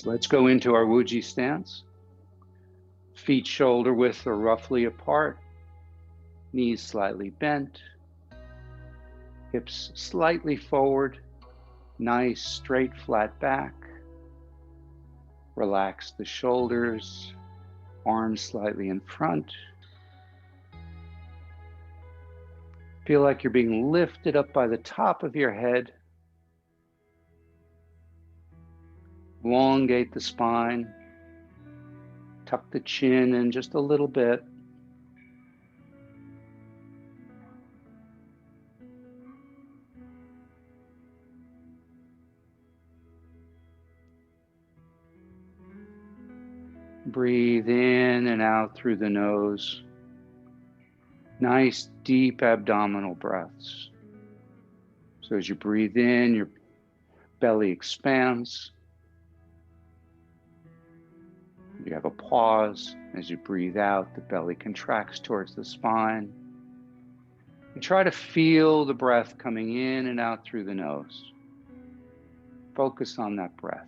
So let's go into our Wuji stance. Feet shoulder width or roughly apart, knees slightly bent, hips slightly forward, nice straight flat back. Relax the shoulders, arms slightly in front. Feel like you're being lifted up by the top of your head. Elongate the spine. Tuck the chin in just a little bit. Breathe in and out through the nose. Nice deep abdominal breaths. So as you breathe in, your belly expands. You have a pause. As you breathe out, the belly contracts towards the spine. And try to feel the breath coming in and out through the nose. Focus on that breath.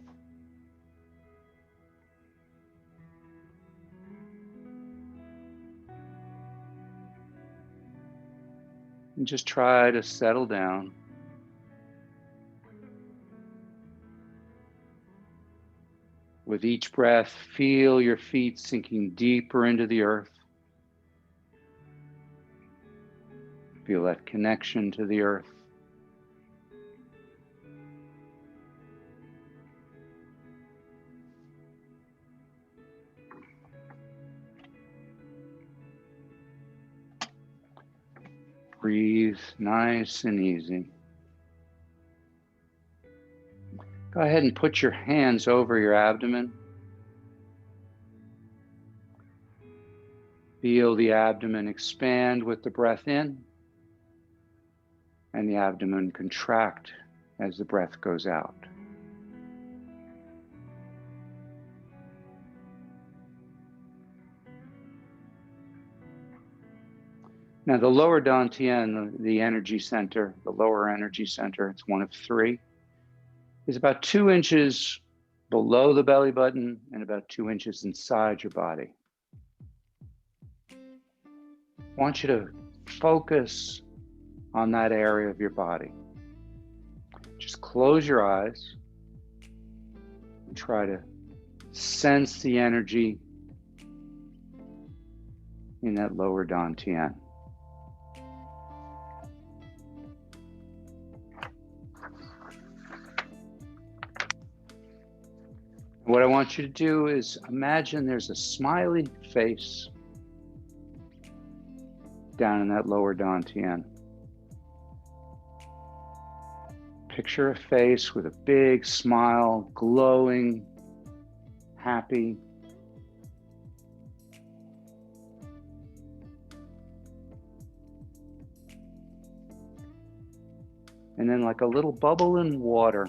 And just try to settle down. With each breath, feel your feet sinking deeper into the earth. Feel that connection to the earth. Breathe nice and easy. Go ahead and put your hands over your abdomen. Feel the abdomen expand with the breath in and the abdomen contract as the breath goes out. Now the lower dantian, the energy center, the lower energy center, it's one of three, is about 2 inches below the belly button and about 2 inches inside your body. I want you to focus on that area of your body. Just close your eyes and try to sense the energy in that lower dantian. What I want you to do is imagine there's a smiley face down in that lower dantian. Picture a face with a big smile, glowing, happy. And then like a little bubble in water,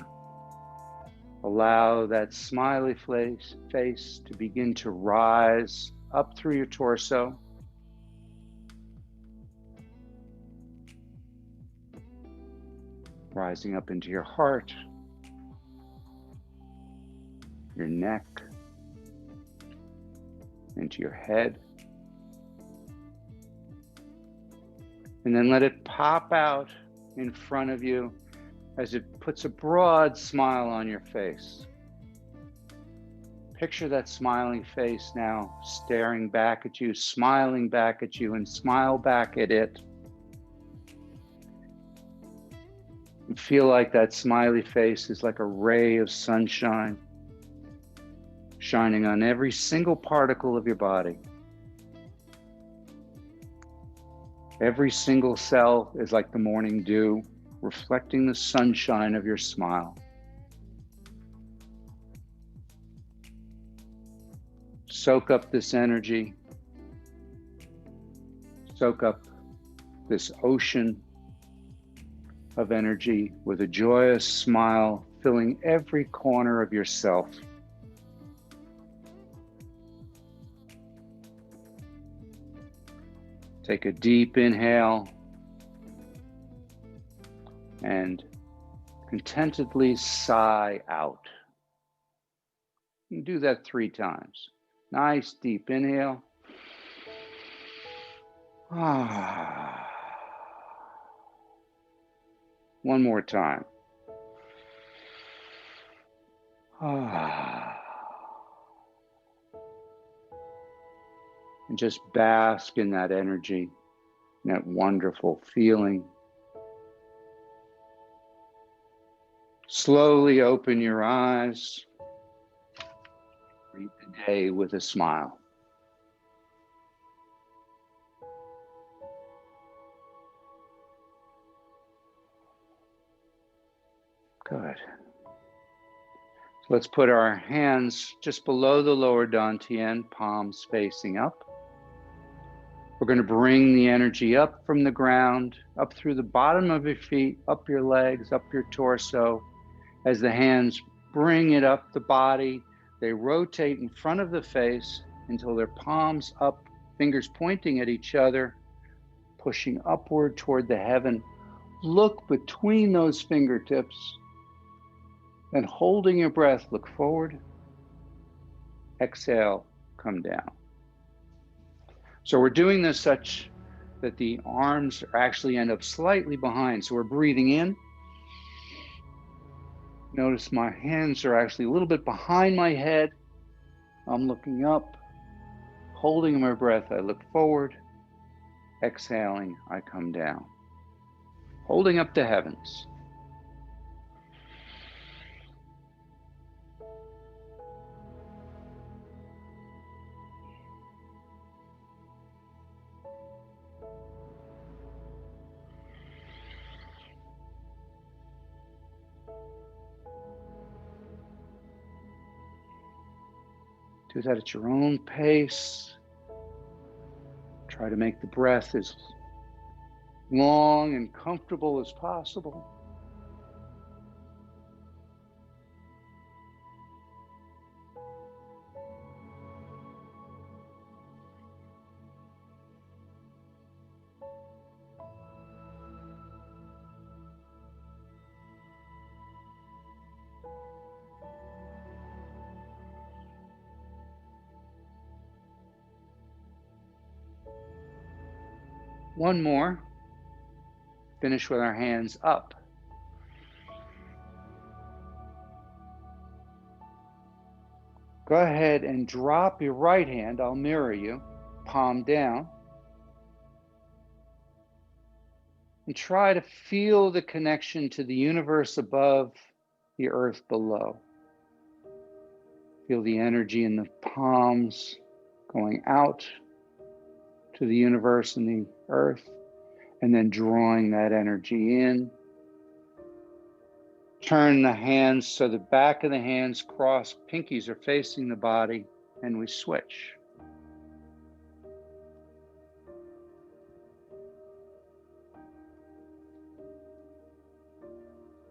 allow that smiley face to begin to rise up through your torso. Rising up into your heart, your neck, into your head. And then let it pop out in front of you as it puts a broad smile on your face. Picture that smiling face now staring back at you, smiling back at you, and smile back at it. And feel like that smiley face is like a ray of sunshine shining on every single particle of your body. Every single cell is like the morning dew, reflecting the sunshine of your smile. Soak up this energy. Soak up this ocean of energy with a joyous smile filling every corner of yourself. Take a deep inhale and contentedly sigh out. And do that 3 times. Nice deep inhale. One more time. And just bask in that energy, that wonderful feeling. Slowly open your eyes. Greet the day with a smile. Good. So let's put our hands just below the lower dantian, palms facing up. We're going to bring the energy up from the ground, up through the bottom of your feet, up your legs, up your torso. As the hands bring it up the body, they rotate in front of the face until their palms up, fingers pointing at each other, pushing upward toward the heaven. Look between those fingertips. And holding your breath, look forward. Exhale, come down. So we're doing this such that the arms actually end up slightly behind. So we're breathing in. Notice my hands are actually a little bit behind my head. I'm looking up. Holding my breath, I look forward. Exhaling, I come down. Holding up the heavens. Do that at your own pace. Try to make the breath as long and comfortable as possible. One more. Finish with our hands up. Go ahead and drop your right hand. I'll mirror you. Palm down. And try to feel the connection to the universe above, the earth below. Feel the energy in the palms going out to the universe and the earth, and then drawing that energy in. Turn the hands so the back of the hands cross, pinkies are facing the body, and we switch.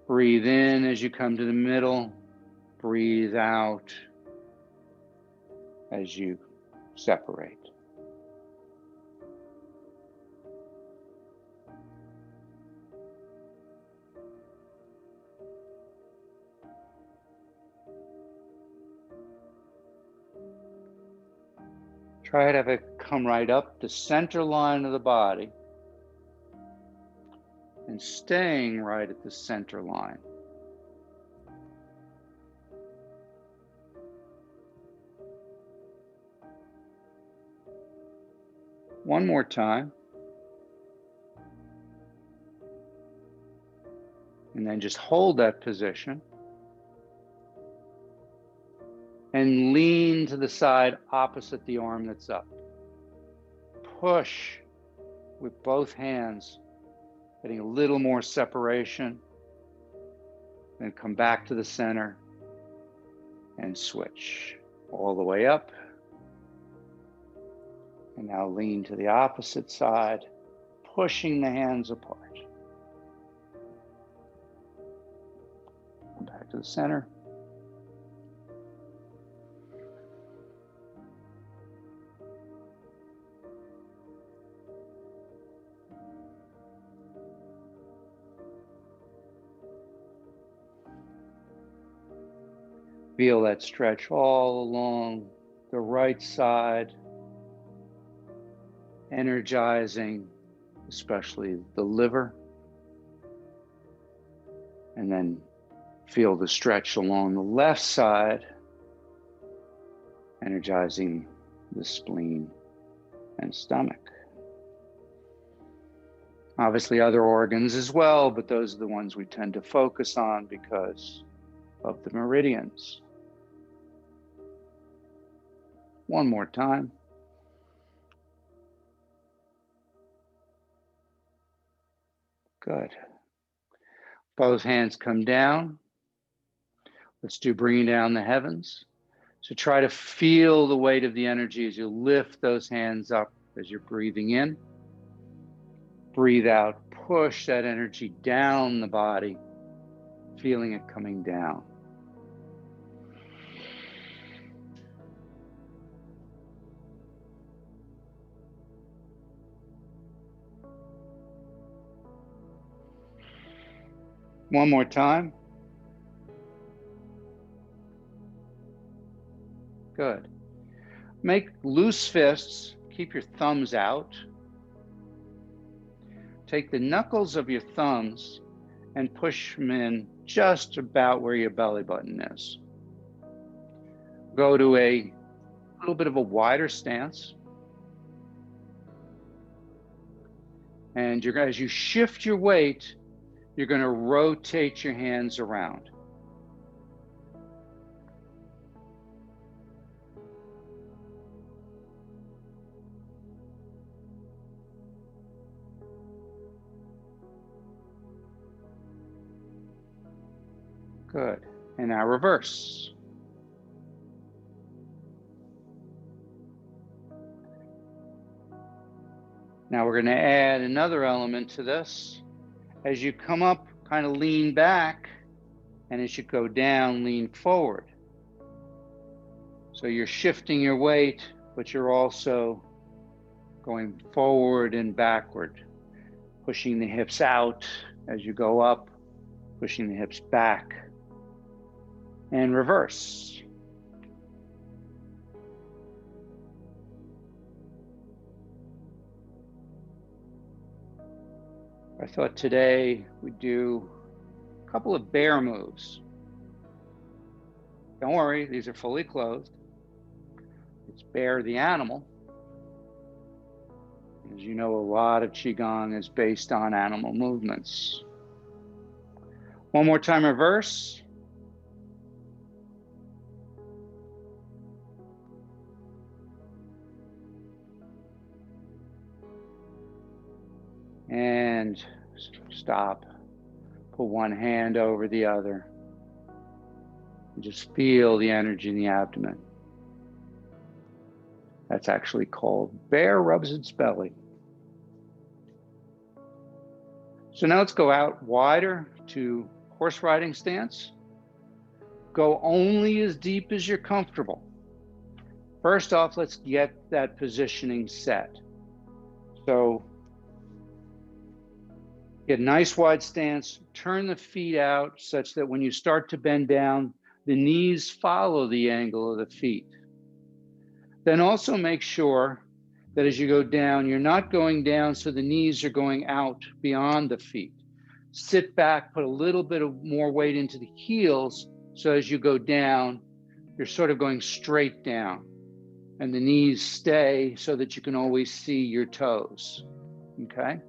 Breathe in as you come to the middle. Breathe out as you separate. Try to have it come right up the center line of the body and staying right at the center line. One more time. And then just hold that position. And lean to the side opposite the arm that's up. Push with both hands, getting a little more separation. Then come back to the center and switch all the way up. And now lean to the opposite side, pushing the hands apart. Come back to the center. Feel that stretch all along the right side, energizing especially the liver. And then feel the stretch along the left side, energizing the spleen and stomach. Obviously other organs as well, but those are the ones we tend to focus on because of the meridians. One more time. Good. Both hands come down. Let's do bringing down the heavens. So try to feel the weight of the energy as you lift those hands up as you're breathing in. Breathe out, push that energy down the body, feeling it coming down. One more time. Good. Make loose fists, keep your thumbs out. Take the knuckles of your thumbs and push them in just about where your belly button is. Go to a little bit of a wider stance. And as you shift your weight, you're going to rotate your hands around. Good. And now reverse. Now we're going to add another element to this. As you come up, kind of lean back, and as you go down, lean forward. So you're shifting your weight, but you're also going forward and backward, pushing the hips out as you go up, pushing the hips back, and reverse. I thought today we'd do a couple of bear moves. Don't worry, these are fully clothed. It's bear the animal. As you know, a lot of QiGong is based on animal movements. One more time, reverse. And stop. Put one hand over the other. And just feel the energy in the abdomen. That's actually called bear rubs its belly. So now let's go out wider to horse riding stance. Go only as deep as you're comfortable. First off, let's get that positioning set. So get a nice wide stance, turn the feet out such that when you start to bend down, the knees follow the angle of the feet. Then also make sure that as you go down, you're not going down so the knees are going out beyond the feet. Sit back, put a little bit of more weight into the heels, so as you go down, you're sort of going straight down. And the knees stay so that you can always see your toes, okay?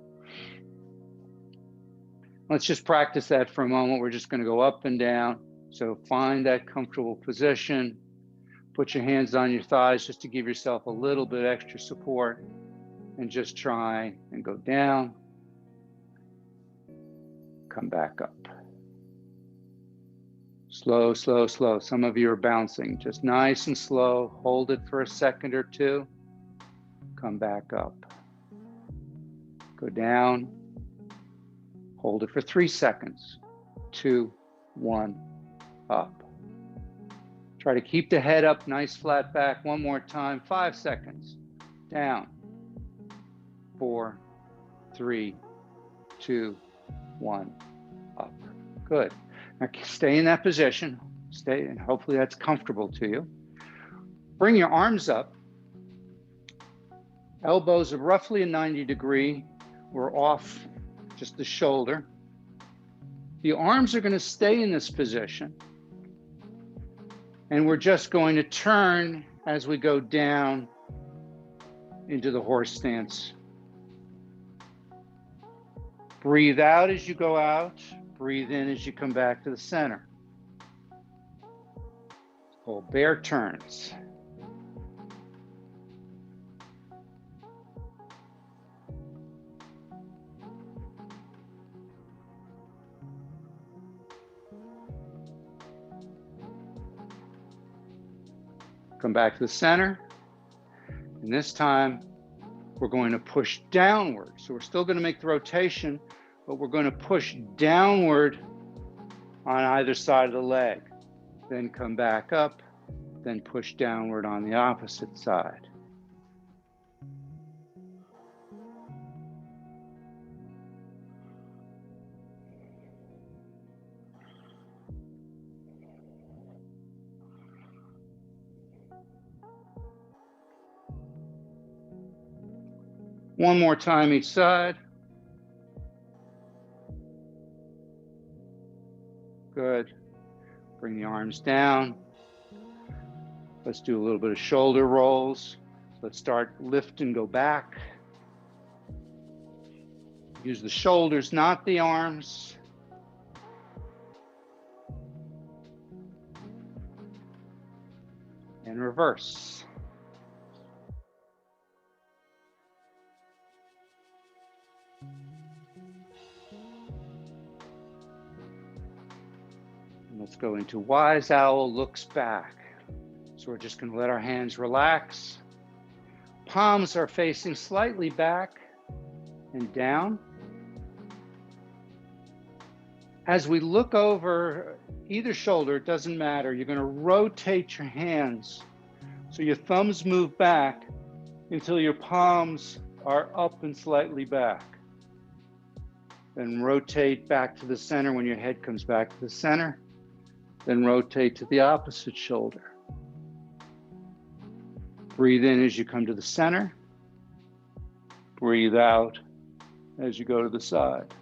Let's just practice that for a moment. We're just going to go up and down. So find that comfortable position. Put your hands on your thighs just to give yourself a little bit extra support. And just try and go down. Come back up. Slow, slow, slow. Some of you are bouncing. Just nice and slow. Hold it for a second or two. Come back up. Go down. Hold it for 3 seconds. 2, 1, up. Try to keep the head up, nice flat back. One more time, 5 seconds. Down. 4, 3, 2, 1, up. Good. Now stay in that position. Stay, and hopefully that's comfortable to you. Bring your arms up. Elbows are roughly a 90-degree. We're off just the shoulder. The arms are going to stay in this position. And we're just going to turn as we go down into the horse stance. Breathe out as you go out. Breathe in as you come back to the center. It's called bear turns. Come back to the center. And this time, we're going to push downward. So we're still going to make the rotation, but we're going to push downward on either side of the leg. Then come back up, then push downward on the opposite side. One more time each side. Good. Bring the arms down. Let's do a little bit of shoulder rolls. Let's start lift and go back. Use the shoulders, not the arms. And reverse. Let's go into wise owl looks back. So we're just going to let our hands relax. Palms are facing slightly back and down. As we look over either shoulder, it doesn't matter. You're going to rotate your hands. So your thumbs move back until your palms are up and slightly back. Then rotate back to the center when your head comes back to the center. Then rotate to the opposite shoulder. Breathe in as you come to the center. Breathe out as you go to the side.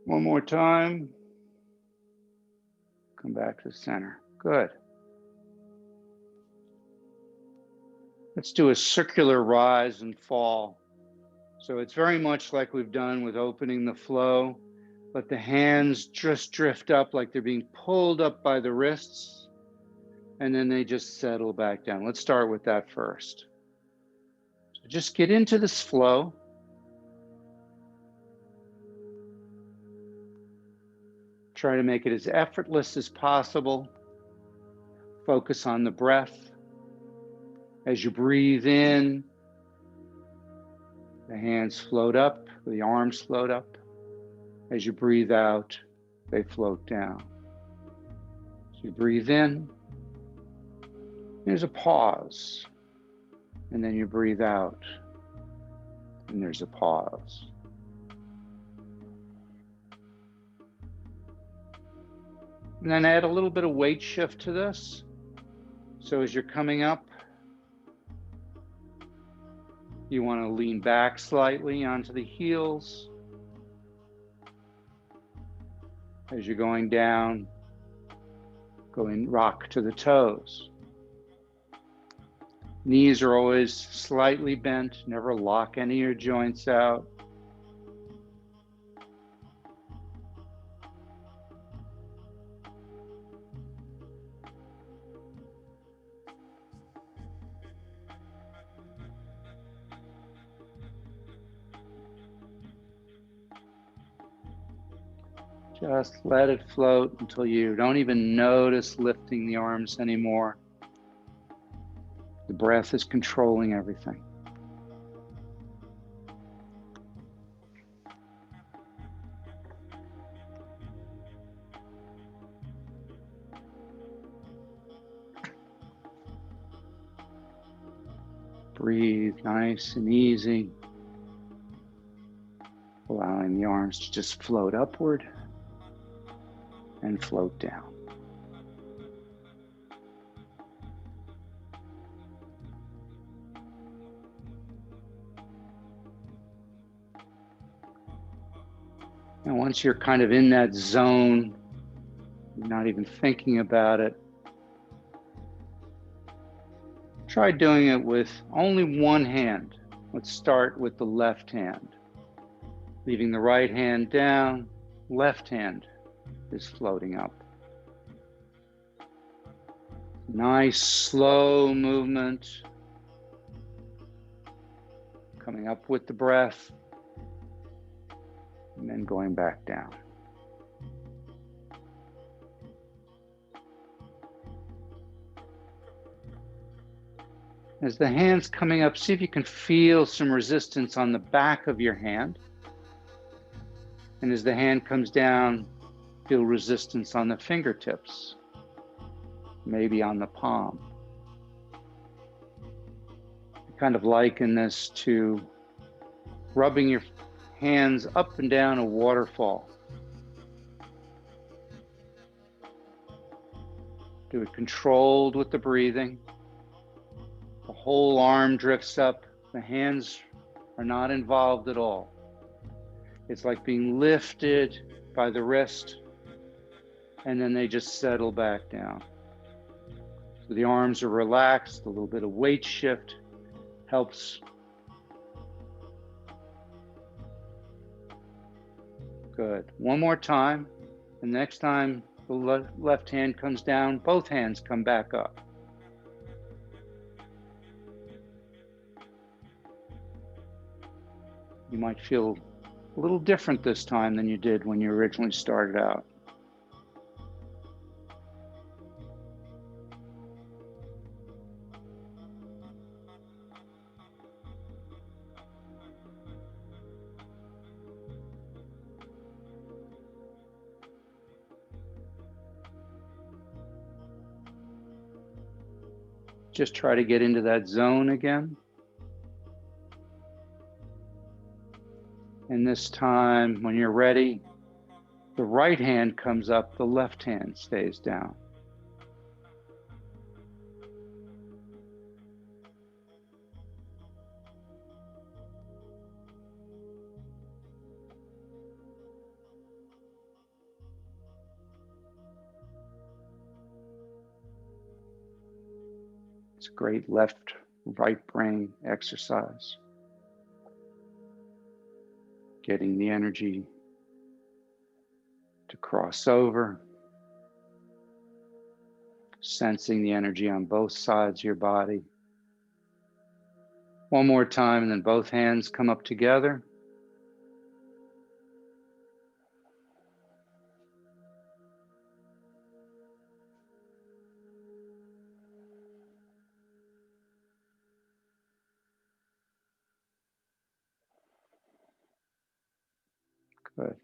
One more time. Come back to the center. Good. Let's do a circular rise and fall. So it's very much like we've done with opening the flow. Let the hands just drift up like they're being pulled up by the wrists. And then they just settle back down. Let's start with that first. So just get into this flow. Try to make it as effortless as possible. Focus on the breath. As you breathe in, the hands float up, the arms float up. As you breathe out, they float down. So you breathe in, there's a pause. And then you breathe out, and there's a pause. And then add a little bit of weight shift to this. So as you're coming up, you want to lean back slightly onto the heels. As you're going down, rock to the toes. Knees are always slightly bent, never lock any of your joints out. Just let it float until you don't even notice lifting the arms anymore. The breath is controlling everything. Breathe nice and easy, allowing the arms to just float upward and float down. And once you're kind of in that zone, you're not even thinking about it, try doing it with only one hand. Let's start with the left hand. Leaving the right hand down, left hand is floating up. Nice slow movement. Coming up with the breath and then going back down. As the hand's coming up, see if you can feel some resistance on the back of your hand. And as the hand comes down, feel resistance on the fingertips, maybe on the palm. I kind of liken this to rubbing your hands up and down a waterfall. Do it controlled with the breathing. The whole arm drifts up. The hands are not involved at all. It's like being lifted by the wrist, and then they just settle back down. So the arms are relaxed, a little bit of weight shift helps. Good. One more time. The next time the left hand comes down, both hands come back up. You might feel a little different this time than you did when you originally started out. Just try to get into that zone again. And this time, when you're ready, the right hand comes up, the left hand stays down. It's a great left-right brain exercise. Getting the energy to cross over, sensing the energy on both sides of your body. One more time, and then both hands come up together. Good.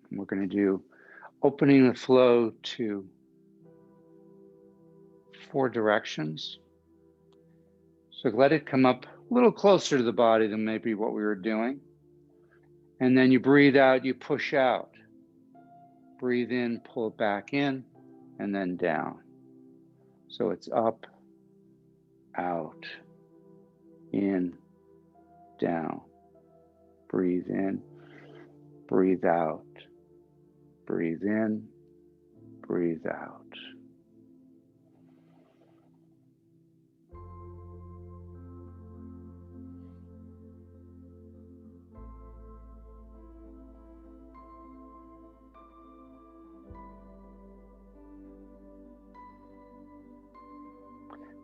And we're going to do opening the flow to 4 directions. So let it come up a little closer to the body than maybe what we were doing. And then you breathe out, you push out. Breathe in, pull it back in, and then down. So it's up, out, in, down. Breathe in, breathe out. Breathe in, breathe out.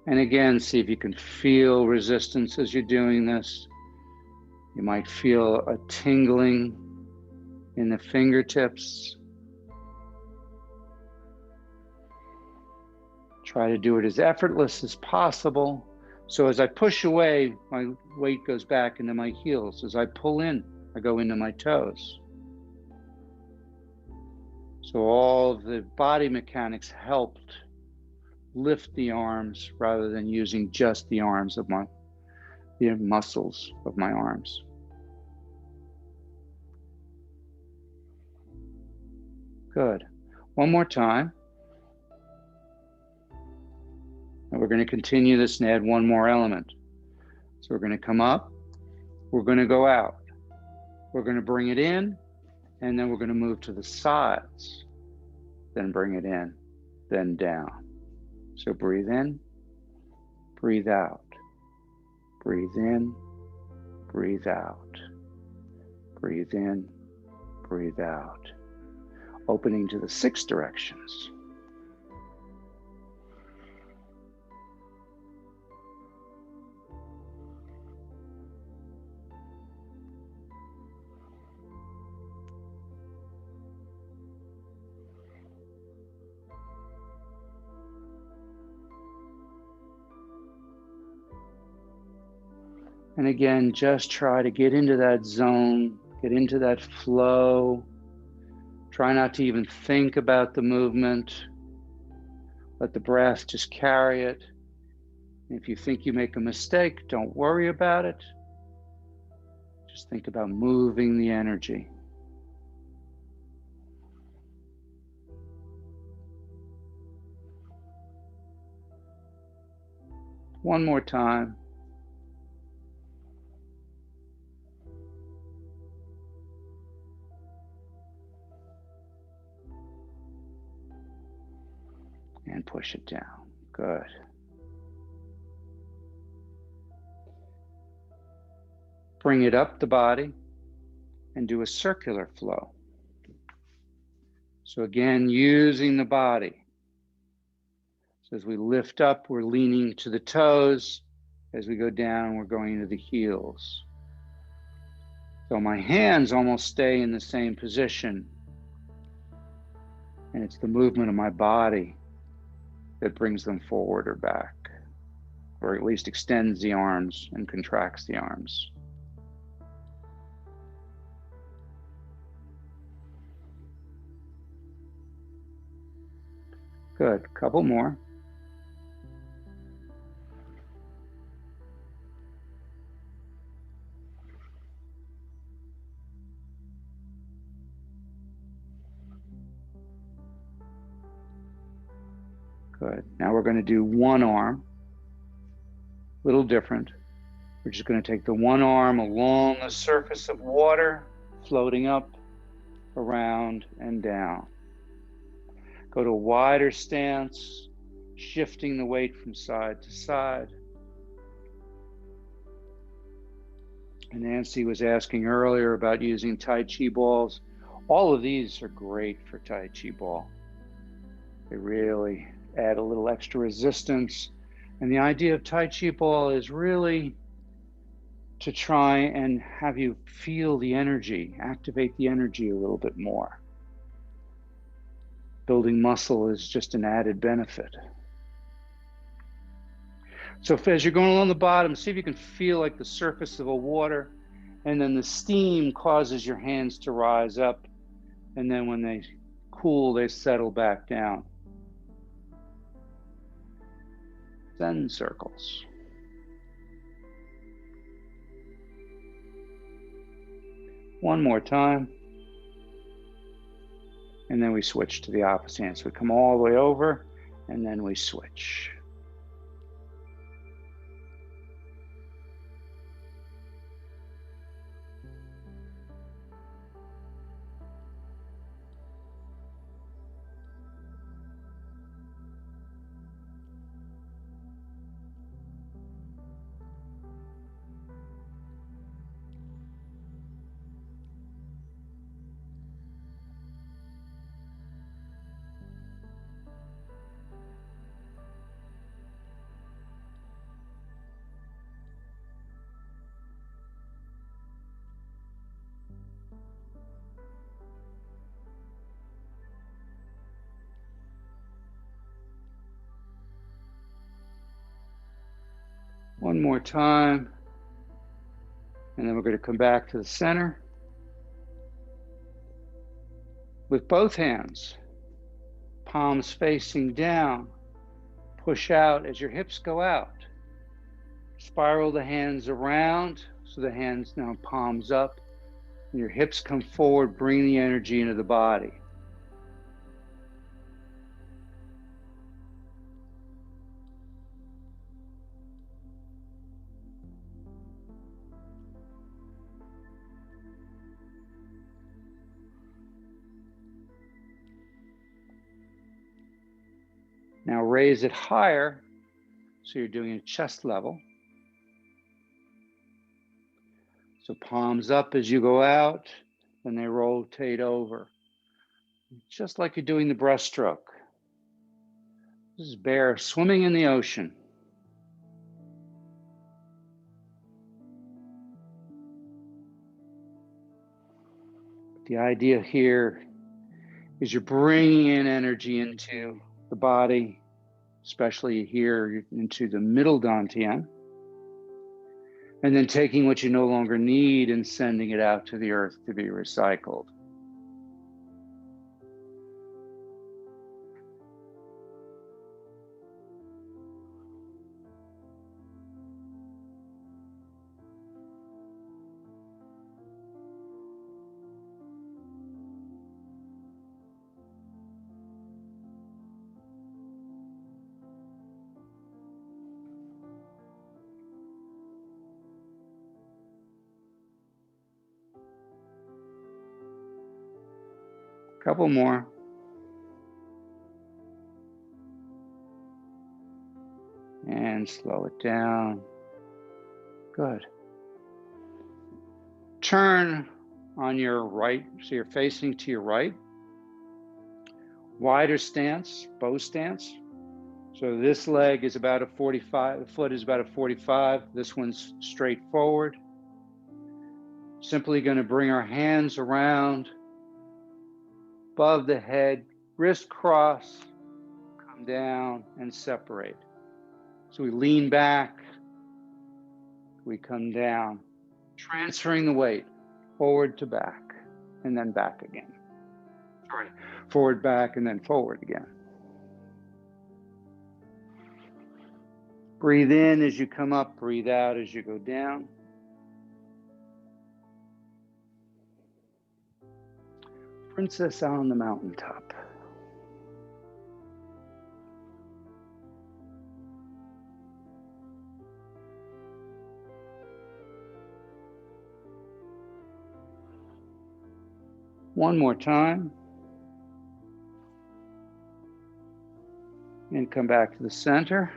And again, see if you can feel resistance as you're doing this. You might feel a tingling in the fingertips. Try to do it as effortless as possible, So as I push away, my weight goes back into my heels. As I pull in, I go into my toes. So all of the body mechanics helped lift the arms rather than using just the arms of the muscles of my arms. Good. One more time. And we're going to continue this and add one more element. So we're going to come up, we're going to go out, we're going to bring it in, and then we're going to move to the sides, then bring it in, then down. So breathe in, breathe out, breathe in, breathe out, breathe in, breathe out, opening to the 6 directions. And again, just try to get into that zone, get into that flow. Try not to even think about the movement. Let the breath just carry it. And if you think you make a mistake, don't worry about it. Just think about moving the energy. One more time. And push it down. Good. Bring it up the body and do a circular flow. So again, using the body. So as we lift up, we're leaning to the toes. As we go down, we're going to the heels. So my hands almost stay in the same position. And it's the movement of my body that brings them forward or back, or at least extends the arms and contracts the arms. Good, couple more. Good, now we're going to do one arm, a little different. We're just going to take the one arm along the surface of water, floating up, around, and down. Go to a wider stance, shifting the weight from side to side. And Nancy was asking earlier about using Tai Chi balls. All of these are great for Tai Chi ball. They really add a little extra resistance. And the idea of Tai Chi ball is really to try and have you feel the energy, activate the energy a little bit more. Building muscle is just an added benefit. So as you're going along the bottom, see if you can feel like the surface of a water, and then the steam causes your hands to rise up, and then when they cool, they settle back down. Zen circles. One more time. And then we switch to the opposite hand. So we come all the way over, and then we switch. One more time. And then we're going to come back to the center. With both hands, palms facing down, push out as your hips go out. Spiral the hands around, so the hands now palms up, and your hips come forward, bring the energy into the body. Now raise it higher, so you're doing it chest level. So palms up as you go out, then they rotate over. Just like you're doing the breaststroke. This is bear swimming in the ocean. The idea here is you're bringing in energy into the body, especially here into the middle dantian, and then taking what you no longer need and sending it out to the earth to be recycled. Couple more. And slow it down. Good. Turn on your right, so you're facing to your right. Wider stance, bow stance. So this leg is about a 45, the foot is about a 45. This one's straight forward. Simply going to bring our hands around above the head, wrist cross, come down and separate. So we lean back, we come down, transferring the weight forward to back, and then back again. Sorry, forward, back, and then forward again. Breathe in as you come up, breathe out as you go down. Princess on the mountaintop. One more time. And come back to the center.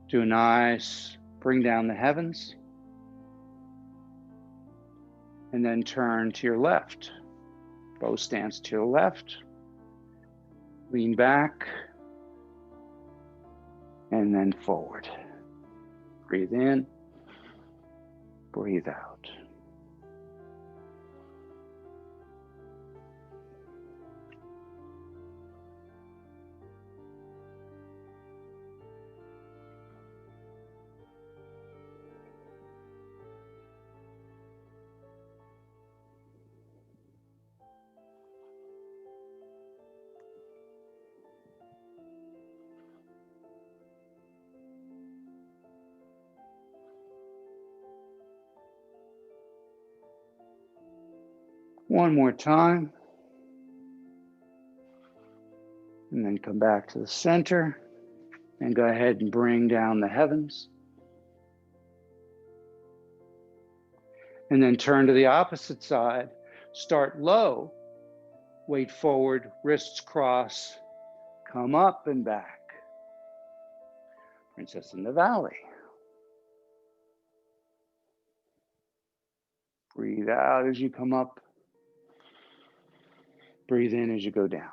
Do a nice, bring down the heavens. And then turn to your left. Bow stance to your left. Lean back. And then forward. Breathe in. Breathe out. One more time. And then come back to the center and go ahead and bring down the heavens. And then turn to the opposite side. Start low, weight forward, wrists cross, come up and back. Princess in the Valley. Breathe out as you come up. Breathe in as you go down.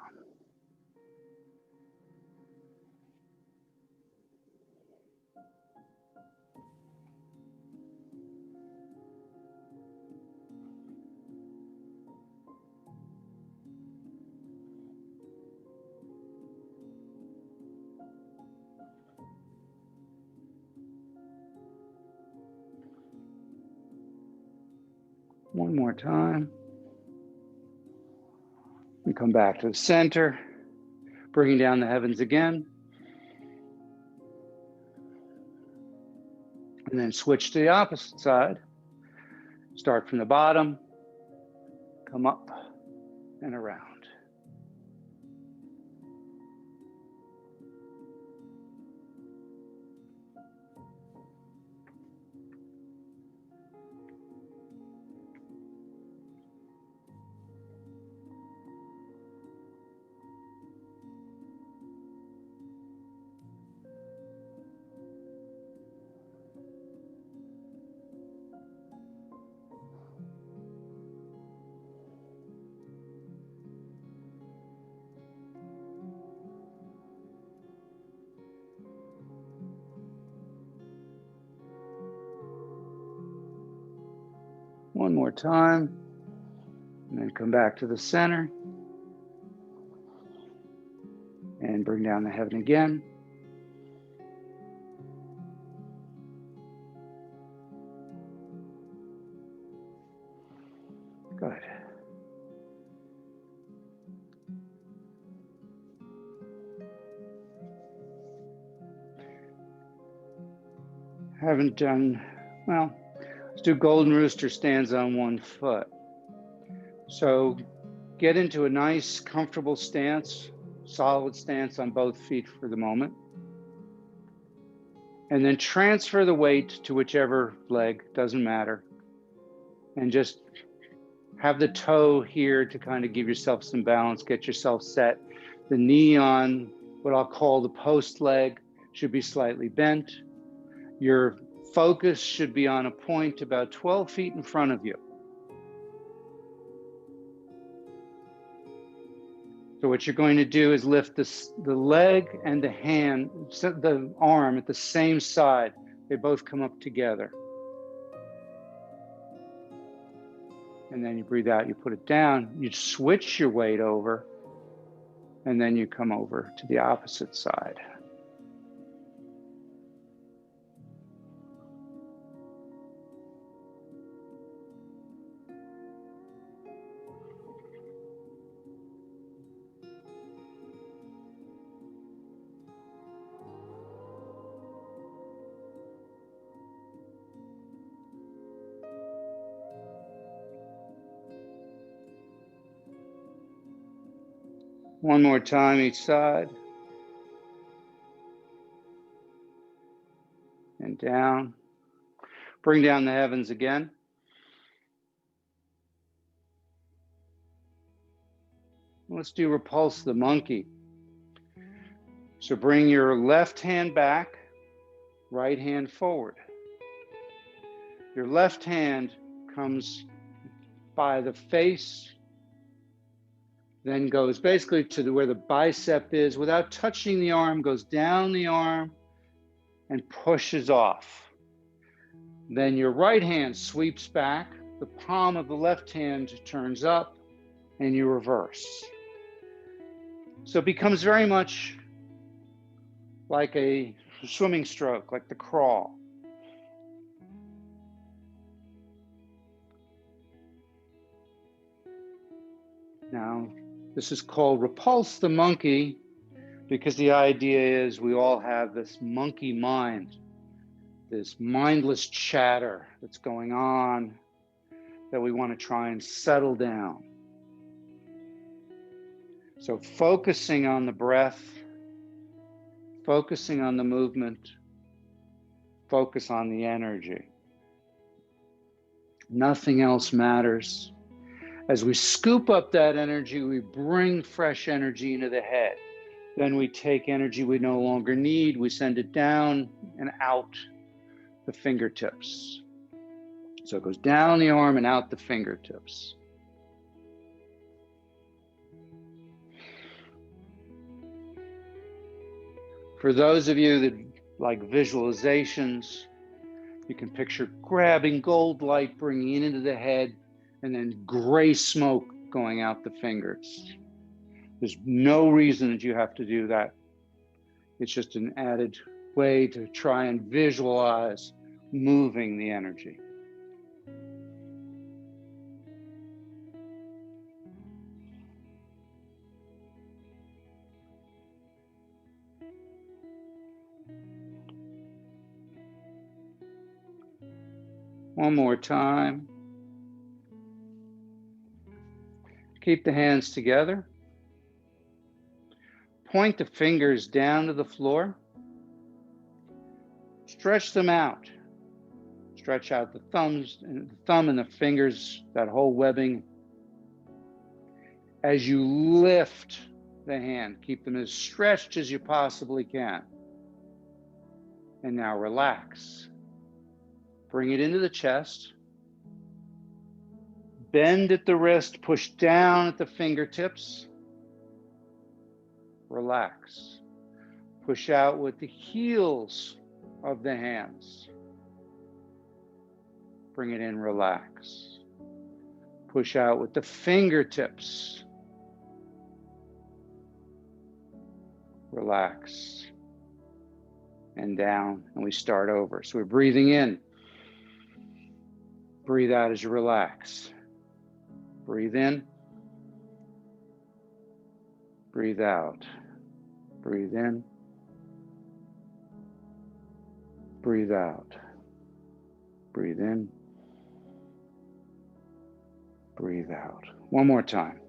One more time. And come back to the center, bringing down the heavens again. And then switch to the opposite side. Start from the bottom, come up and around. One more time, and then come back to the center and bring down the heaven again. Good. Haven't done, well, let's do golden rooster stands on one foot. So get into a nice, comfortable stance, solid stance on both feet for the moment. And then transfer the weight to whichever leg, doesn't matter. And just have the toe here to kind of give yourself some balance, get yourself set. The knee on what I'll call the post leg should be slightly bent. Your focus should be on a point about 12 feet in front of you. So what you're going to do is lift the leg and the hand, the arm at the same side. They both come up together. And then you breathe out, you put it down, you switch your weight over, and then you come over to the opposite side. One more time each side. And down. Bring down the heavens again. Let's do repulse the monkey. So bring your left hand back, right hand forward. Your left hand comes by the face, then goes basically to where the bicep is without touching the arm, goes down the arm and pushes off. Then your right hand sweeps back, the palm of the left hand turns up, and you reverse. So it becomes very much like a swimming stroke, like the crawl. Now, this is called repulse the monkey because the idea is we all have this monkey mind, this mindless chatter that's going on that we want to try and settle down. So focusing on the breath, focusing on the movement, focus on the energy. Nothing else matters. As we scoop up that energy, we bring fresh energy into the head. Then we take energy we no longer need, we send it down and out the fingertips. So it goes down the arm and out the fingertips. For those of you that like visualizations, you can picture grabbing gold light, bringing it into the head, and then gray smoke going out the fingers. There's no reason that you have to do that. It's just an added way to try and visualize moving the energy. One more time. Keep the hands together. Point the fingers down to the floor. Stretch them out. Stretch out the thumb and the fingers, that whole webbing. As you lift the hand, keep them as stretched as you possibly can. And now relax. Bring it into the chest. Bend at the wrist, push down at the fingertips. Relax. Push out with the heels of the hands. Bring it in, relax. Push out with the fingertips. Relax. And down, and we start over. So we're breathing in. Breathe out as you relax. Breathe in. Breathe out. Breathe in. Breathe out. Breathe in. Breathe out. One more time.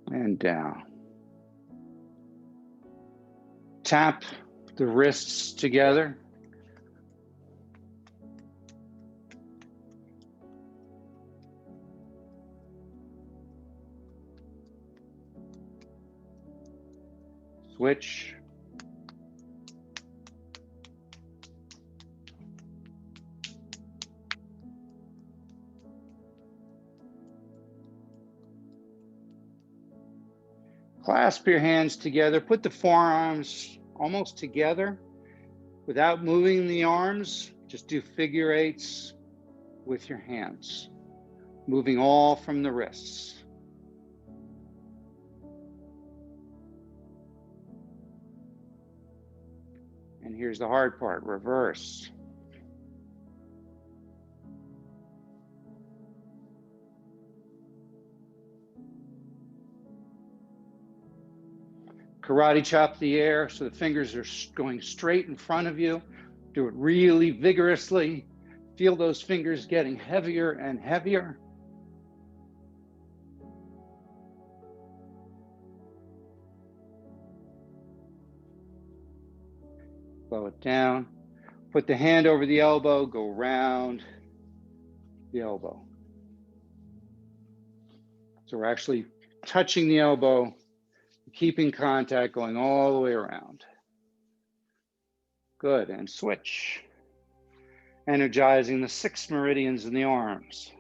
And down. Tap the wrists together. Switch. Clasp your hands together. Put the forearms almost together without moving the arms. Just do figure eights with your hands, moving all from the wrists. And here's the hard part, reverse. Karate chop the air so the fingers are going straight in front of you. Do it really vigorously. Feel those fingers getting heavier and heavier. Slow it down. Put the hand over the elbow, go round the elbow. So we're actually touching the elbow, keeping contact, going all the way around. Good, and switch. Energizing the 6 meridians in the arms.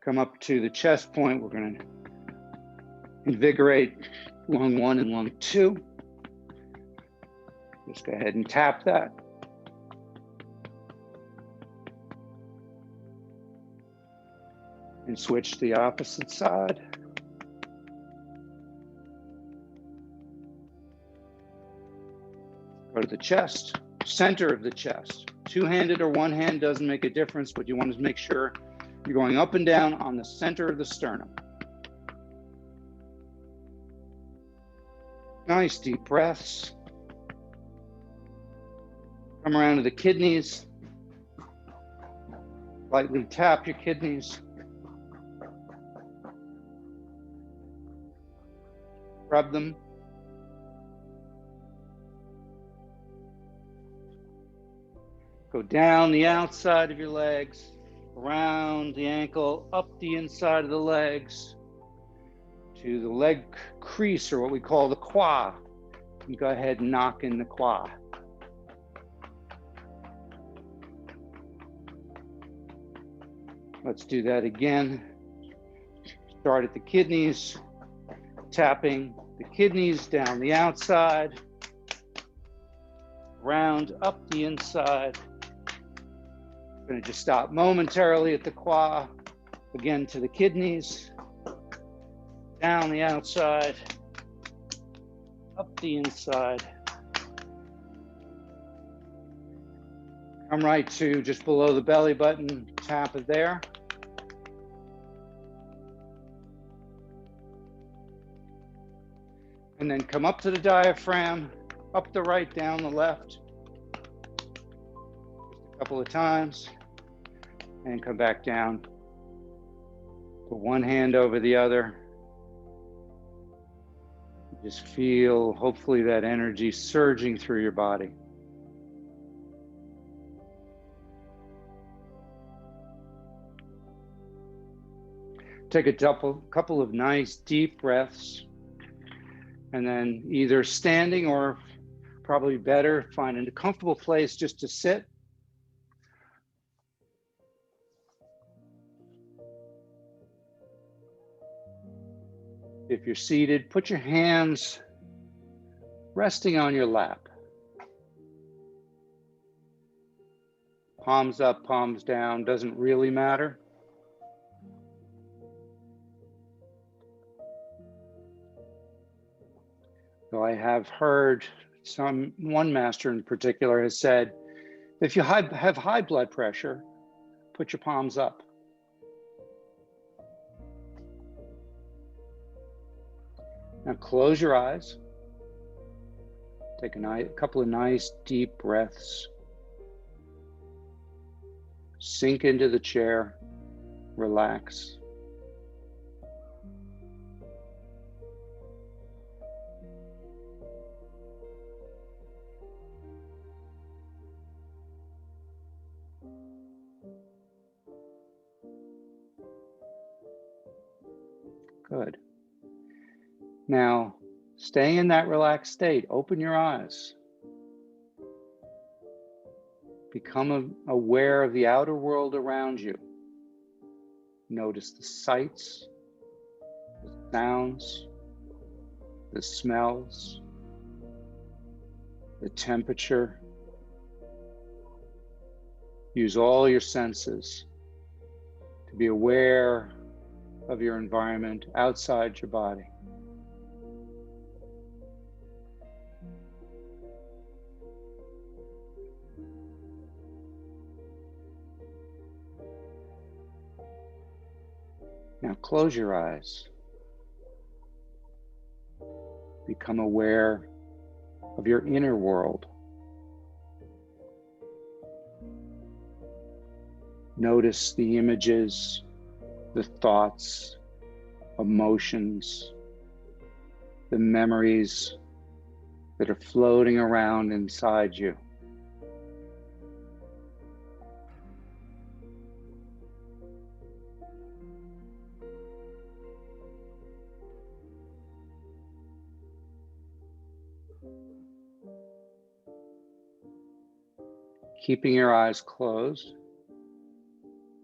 Come up to the chest point. We're going to invigorate lung 1 and lung 2. Just go ahead and tap that. And switch to the opposite side. Go to the chest, center of the chest. Two-handed or one hand doesn't make a difference, but you want to make sure you're going up and down on the center of the sternum. Nice deep breaths. Come around to the kidneys. Lightly tap your kidneys. Rub them. Go down the outside of your legs, around the ankle, up the inside of the legs, to the leg crease, or what we call the quad. You go ahead and knock in the quad. Let's do that again. Start at the kidneys, tapping the kidneys down the outside, round up the inside. I'm going to just stop momentarily at the quad, again to the kidneys, down the outside, up the inside. Come right to just below the belly button, tap it there. And then come up to the diaphragm, up the right, down the left. Just a couple of times. And come back down. Put one hand over the other. Just feel, hopefully, that energy surging through your body. Take a couple of nice deep breaths. And then either standing or probably better, find a comfortable place just to sit. If you're seated, put your hands resting on your lap. Palms up, palms down, doesn't really matter. So I have heard one master in particular has said, if you have high blood pressure, put your palms up. Now close your eyes. Take a couple of nice deep breaths. Sink into the chair, relax. Good. Now, stay in that relaxed state. Open your eyes. Become aware of the outer world around you. Notice the sights, the sounds, the smells, the temperature. Use all your senses to be aware of your environment outside your body. Now close your eyes. Become aware of your inner world. Notice the images, the thoughts, emotions, the memories that are floating around inside you. Keeping your eyes closed,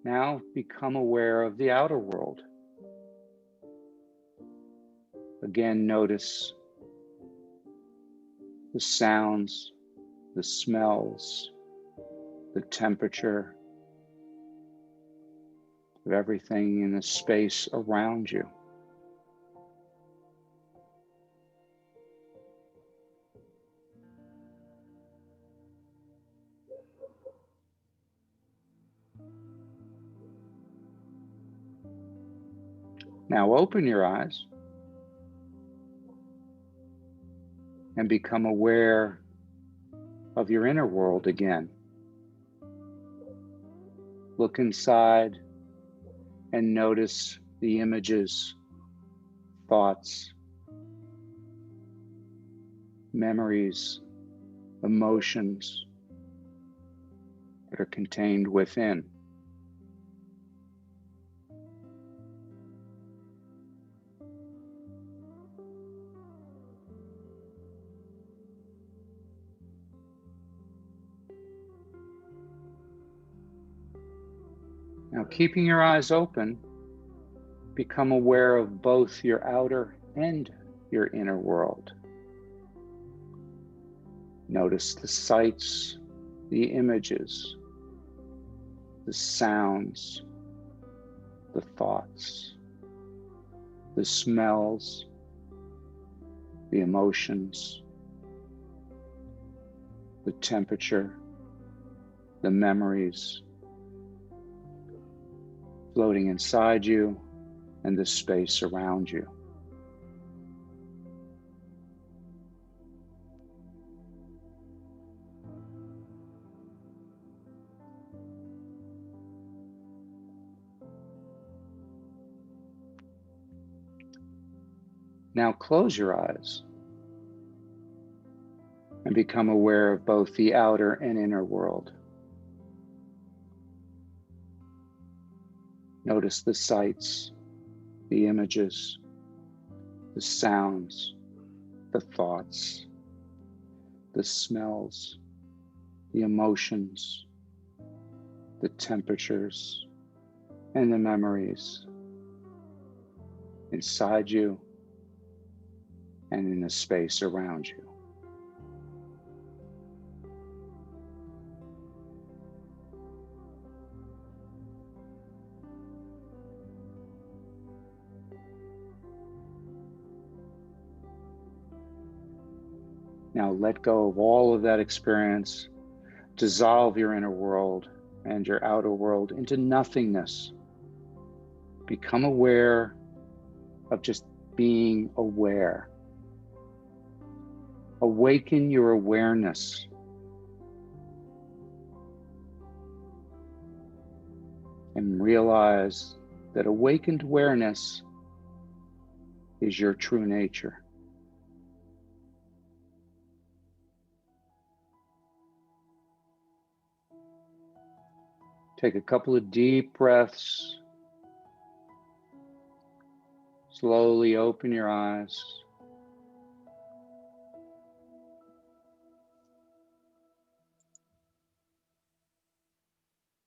now become aware of the outer world. Again, notice the sounds, the smells, the temperature of everything in the space around you. Now open your eyes and become aware of your inner world again. Look inside and notice the images, thoughts, memories, emotions that are contained within. Now, keeping your eyes open, become aware of both your outer and your inner world. Notice the sights, the images, the sounds, the thoughts. the smells, the emotions, the temperature, the memories floating inside you and the space around you. Now close your eyes and become aware of both the outer and inner world. Notice the sights, the images, the sounds, the thoughts, the smells, the emotions, the temperatures, and the memories inside you and in the space around you. Now let go of all of that experience. Dissolve your inner world and your outer world into nothingness. Become aware of just being aware. Awaken your awareness. And realize that awakened awareness is your true nature. Take a couple of deep breaths. Slowly open your eyes.